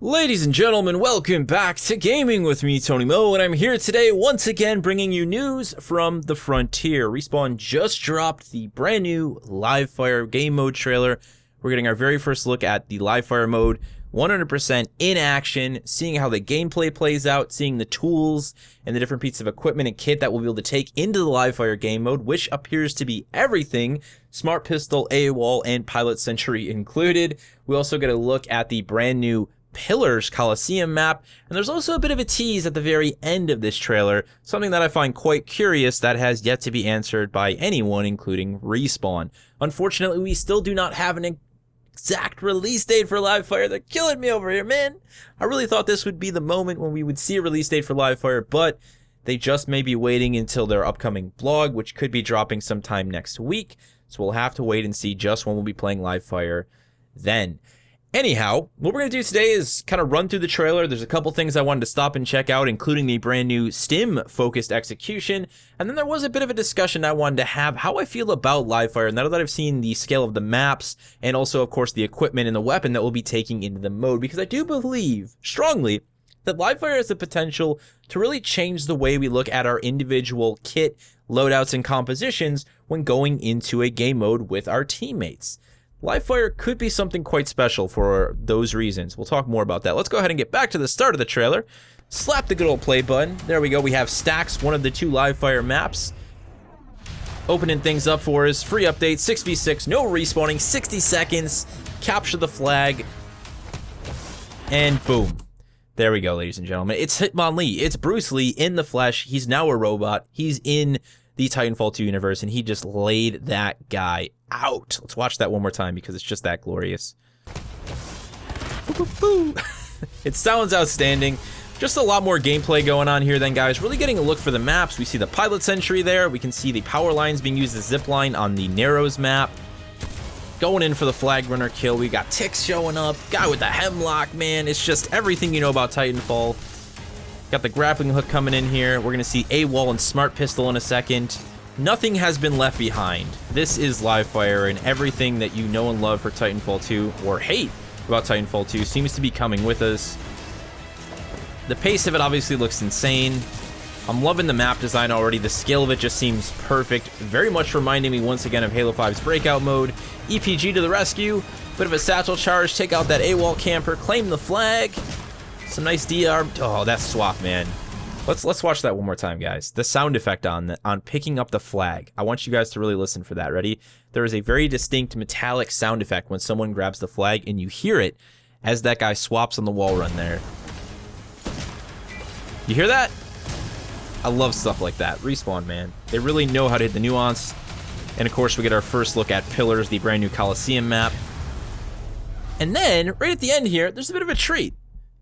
Ladies and gentlemen, welcome back to Gaming with me, Tony Mo, and I'm here today once again bringing you news from the frontier. Respawn just dropped the brand new Livefire game mode trailer. We're getting our very first look at the Livefire mode, 100% in action, seeing how the gameplay plays out, seeing the tools and the different pieces of equipment and kit that we'll be able to take into the Livefire game mode, which appears to be everything, Smart Pistol, AWOL, and Pilot Sentry included. We also get a look at the brand new Pillars Coliseum map, and there's also a bit of a tease at the very end of this trailer, something that I find quite curious that has yet to be answered by anyone, including Respawn. Unfortunately, we still do not have an exact release date for Livefire. They're killing me over here, man. I really thought this would be the moment when we would see a release date for Livefire, but they just may be waiting until their upcoming blog, which could be dropping sometime next week, so we'll have to wait and see just when we'll be playing Livefire then. Anyhow, what we're going to do today is kind of run through the trailer. There's a couple things I wanted to stop and check out, including the brand new stim-focused execution. And then there was a bit of a discussion I wanted to have how I feel about Livefire now that I've seen the scale of the maps and also, of course, the equipment and the weapon that we'll be taking into the mode. Because I do believe strongly that Livefire has the potential to really change the way we look at our individual kit, loadouts, and compositions when going into a game mode with our teammates. Livefire could be something quite special for those reasons. We'll talk more about that. Let's go ahead and get back to the start of the trailer. Slap the good old play button. There we go. We have Stacks, one of the two Livefire maps. Opening things up for us. Free update, 6v6, no respawning, 60 seconds. Capture the flag. And boom. There we go, ladies and gentlemen. It's Hitmonlee. It's Bruce Lee in the flesh. He's now a robot. He's in the Titanfall 2 universe, and he just laid that guy out. Let's watch that one more time because it's just that glorious. It sounds outstanding. Just a lot more gameplay going on here then, guys. Really getting a look for the maps. We see the Pilot Sentry there. We can see the power lines being used as zip line on the Narrows map. Going in for the flag runner kill. We got ticks showing up. Guy with the hemlock, man. It's just everything you know about Titanfall. Got the grappling hook coming in here. We're going to see AWOL and Smart Pistol in a second. Nothing has been left behind. This is Livefire, and everything that you know and love for Titanfall 2, or hate about Titanfall 2, seems to be coming with us. The pace of it obviously looks insane. I'm loving the map design already. The scale of it just seems perfect. Very much reminding me once again of Halo 5's Breakout mode. EPG to the rescue. Bit of a satchel charge. Take out that AWOL camper. Claim the flag. Some nice DR. Oh, that's swap, man. Let's watch that one more time, guys. The sound effect on picking up the flag. I want you guys to really listen for that. Ready? There is a very distinct metallic sound effect when someone grabs the flag, and you hear it as that guy swaps on the wall run there. You hear that? I love stuff like that. Respawn, man. They really know how to hit the nuance. And of course, we get our first look at Pillars, the brand new Coliseum map. And then, right at the end here, there's a bit of a treat.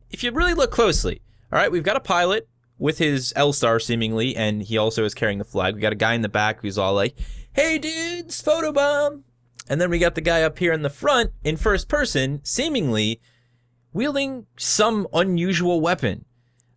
If you really look closely, all right, we've got a pilot with his L-star seemingly, and he also is carrying the flag. We got a guy in the back who's all like, "Hey dudes, photobomb." And then we got the guy up here in the front in first person, seemingly wielding some unusual weapon.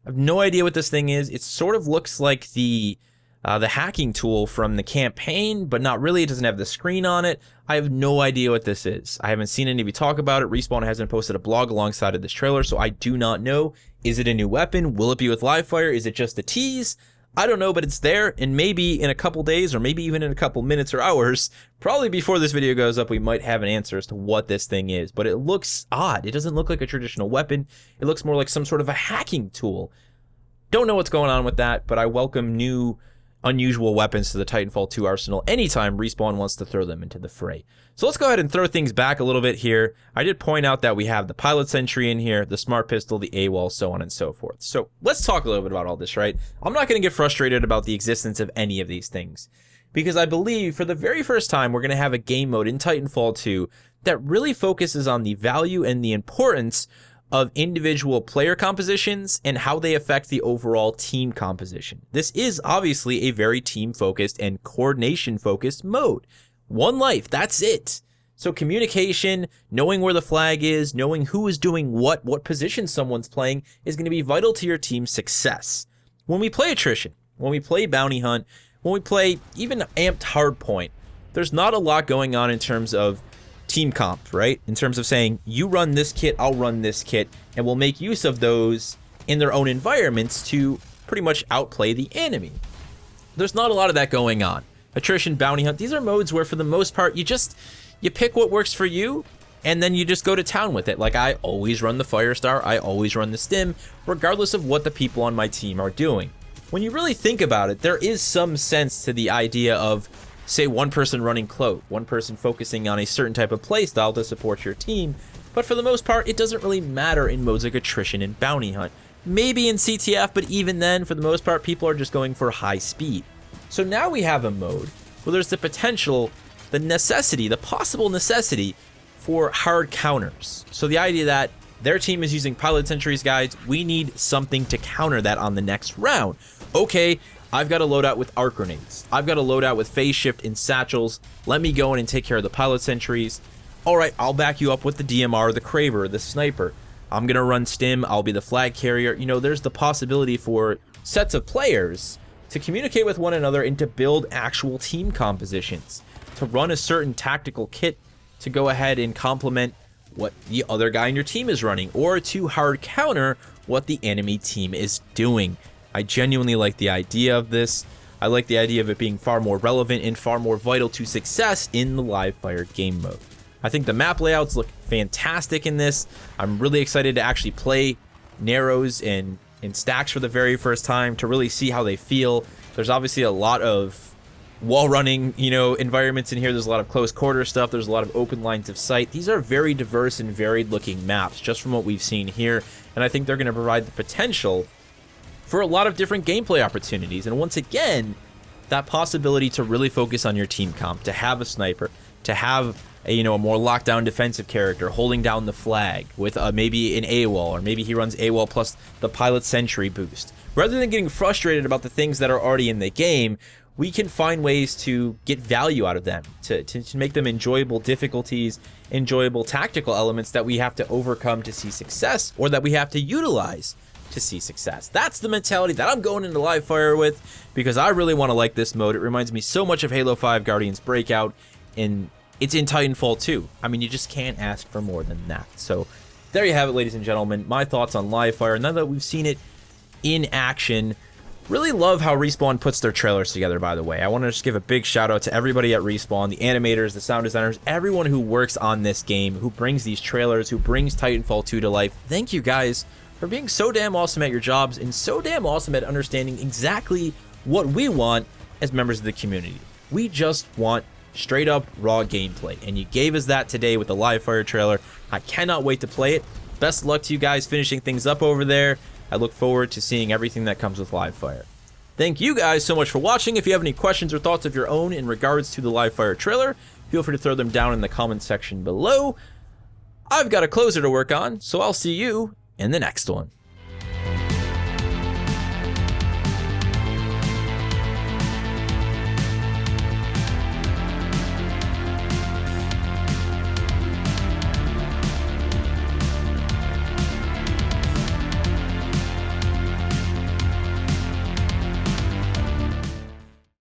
I have no idea what this thing is. It sort of looks like the hacking tool from the campaign, but not really. It doesn't have the screen on it. I have no idea what this is. I haven't seen any of you talk about it. Respawn hasn't posted a blog alongside of this trailer, so I do not know. Is it a new weapon? Will it be with Livefire? Is it just a tease? I don't know, but it's there, and maybe in a couple days, or maybe even in a couple minutes or hours, probably before this video goes up, we might have an answer as to what this thing is. But it looks odd. It doesn't look like a traditional weapon. It looks more like some sort of a hacking tool. Don't know what's going on with that, but I welcome new unusual weapons to the Titanfall 2 arsenal anytime Respawn wants to throw them into the fray. So let's go ahead and throw things back a little bit here. I did point out that we have the Pilot Sentry in here, the Smart Pistol, the AWOL, so on and so forth. So let's talk a little bit about all this, right? I'm not going to get frustrated about the existence of any of these things, because I believe for the very first time we're going to have a game mode in Titanfall 2 that really focuses on the value and the importance of individual player compositions and how they affect the overall team composition. This is obviously a very team-focused and coordination-focused mode. One life, that's it. So communication, knowing where the flag is, knowing who is doing what position someone's playing is going to be vital to your team's success. When we play attrition, when we play bounty hunt, when we play even amped hardpoint, there's not a lot going on in terms of team comp, right? In terms of saying, you run this kit, I'll run this kit, and we'll make use of those in their own environments to pretty much outplay the enemy. There's not a lot of that going on. Attrition, bounty hunt, these are modes where for the most part, you pick what works for you, and then you just go to town with it. Like, I always run the Firestar, I always run the Stim, regardless of what the people on my team are doing. When you really think about it, there is some sense to the idea of, say, one person running Cloak, one person focusing on a certain type of playstyle to support your team, but for the most part, it doesn't really matter in modes like Attrition and Bounty Hunt. Maybe in CTF, but even then, for the most part, people are just going for high speed. So now we have a mode where there's the potential, the necessity, the possible necessity for hard counters. So the idea that their team is using Pilot Sentries guides, we need something to counter that on the next round. Okay, I've got a loadout with arc grenades. I've got a loadout with phase shift and satchels. Let me go in and take care of the Pilot Sentries. All right, I'll back you up with the DMR, the Craver, the Sniper. I'm going to run Stim. I'll be the flag carrier. You know, there's the possibility for sets of players to communicate with one another and to build actual team compositions, to run a certain tactical kit to go ahead and complement what the other guy in your team is running, or to hard counter what the enemy team is doing. I genuinely like the idea of this. I like the idea of it being far more relevant and far more vital to success in the Livefire game mode. I think the map layouts look fantastic in this. I'm really excited to actually play Narrows and Stacks for the very first time to really see how they feel. There's obviously a lot of wall running, you know, environments in here. There's a lot of close quarter stuff. There's a lot of open lines of sight. These are very diverse and varied looking maps just from what we've seen here. And I think they're going to provide the potential for a lot of different gameplay opportunities. And once again, that possibility to really focus on your team comp, to have a sniper, to have a more lockdown defensive character holding down the flag with maybe an AWOL, or maybe he runs AWOL plus the Pilot Sentry boost. Rather than getting frustrated about the things that are already in the game, we can find ways to get value out of them, to make them enjoyable difficulties, enjoyable tactical elements that we have to overcome to see success, or that we have to utilize to see success. That's the mentality that I'm going into Livefire with, because I really want to like this mode. It reminds me so much of Halo 5 Guardians Breakout, and it's in Titanfall 2. I mean, you just can't ask for more than that. So there you have it, ladies and gentlemen. My thoughts on Livefire. Now that we've seen it in action, really love how Respawn puts their trailers together, by the way. I want to just give a big shout out to everybody at Respawn, the animators, the sound designers, everyone who works on this game, who brings these trailers, who brings Titanfall 2 to life. Thank you guys for being so damn awesome at your jobs and so damn awesome at understanding exactly what we want as members of the community. We just want straight up raw gameplay, and you gave us that today with the Livefire trailer. I cannot wait to play it. Best of luck to you guys finishing things up over there. I look forward to seeing everything that comes with Livefire. Thank you guys so much for watching. If you have any questions or thoughts of your own in regards to the Livefire trailer, feel free to throw them down in the comment section below. I've got a closer to work on, so I'll see you in the next one.